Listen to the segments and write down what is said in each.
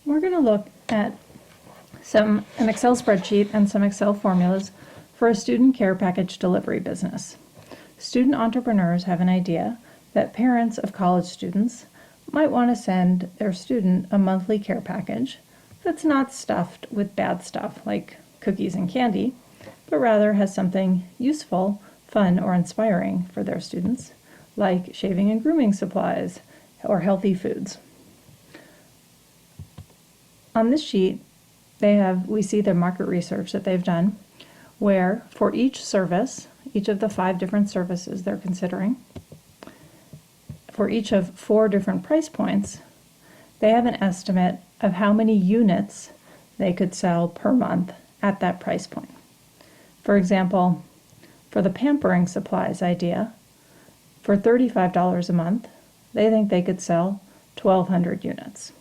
We're going to look at an Excel spreadsheet and some Excel formulas for a student care package delivery business. Student entrepreneurs have an idea that parents of college students might want to send their student a monthly care package that's not stuffed with bad stuff like cookies and candy, but rather has something useful, fun, or inspiring for their students, like shaving and grooming supplies or healthy foods. On this sheet, we see the market research that they've done, where for each service, each of the 5 different services they're considering, for each of 4 different price points, they have an estimate of how many units they could sell per month at that price point. For example, for the pampering supplies idea, for $35 a month, they think they could sell 1,200 units.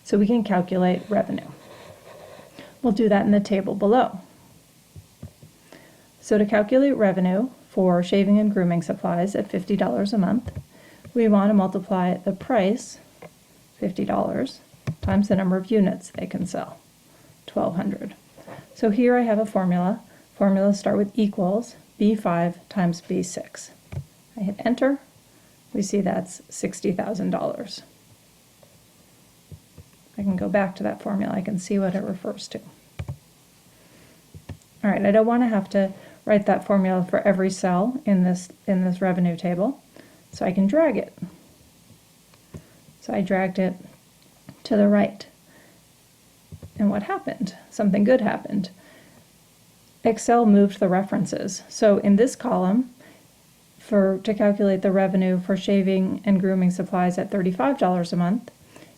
So we can calculate revenue. We'll do that in the table below. So to calculate revenue for shaving and grooming supplies at $50 a month, we want to multiply the price, $50, times the number of units they can sell, 1,200. So here I have a formula. Formulas start with equals B5 times B6. I hit enter. We see that's $60,000. I can go back to that formula. I can see what it refers to. All right, I don't want to have to write that formula for every cell in this revenue table, so I can drag it. So I dragged it to the right. And what happened? Something good happened. Excel moved the references. So in this column, to calculate the revenue for shaving and grooming supplies at $35 a month,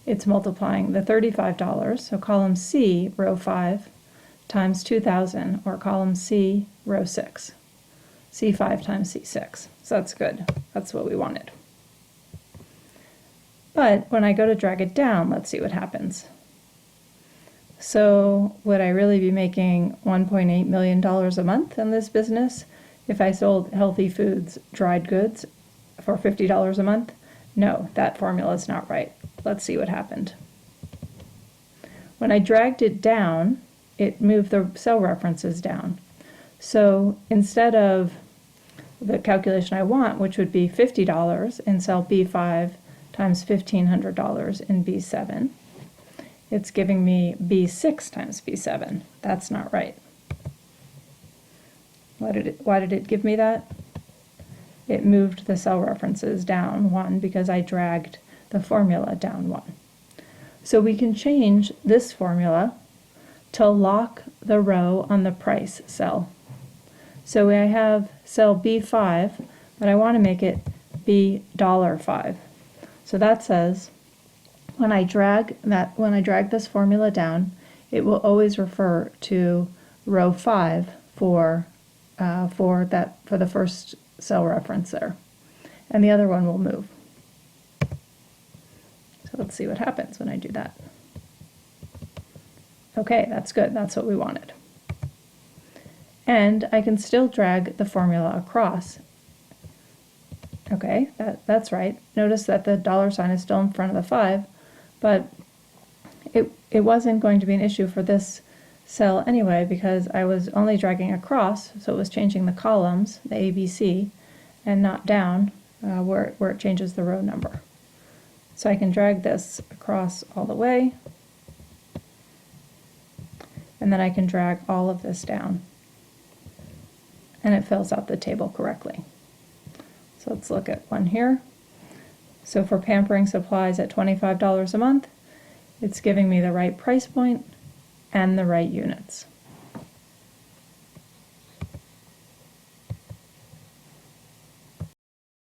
it's multiplying the $35, so column C, row 5, times 2,000, or column C, row 6. C5 times C6. So that's good. That's what we wanted. But when I go to drag it down, let's see what happens. So would I really be making $1.8 million a month in this business if I sold healthy foods, dried goods for $50 a month? No, that formula is not right. Let's see what happened. When I dragged it down, it moved the cell references down. So instead of the calculation I want, which would be $50 in cell B5 times $1,500 in B7, it's giving me B6 times B7. That's not right. Why did it give me that? It moved the cell references down 1 because I dragged the formula down 1. So we can change this formula to lock the row on the price cell. So I have cell B5, but I want to make it $5. So that says when I drag this formula down, it will always refer to row 5 for the first cell reference there, and the other one will move. So let's see what happens when I do that. Okay, that's good. That's what we wanted. And I can still drag the formula across. Okay, that's right. Notice that the $sign is still in front of the 5, but it wasn't going to be an issue for this cell anyway because I was only dragging across, so it was changing the columns, the A, B, C, and not down where it changes the row number. So I can drag this across all the way, and then I can drag all of this down, and it fills out the table correctly. So let's look at one here. So for pampering supplies at $25 a month, it's giving me the right price point and the right units.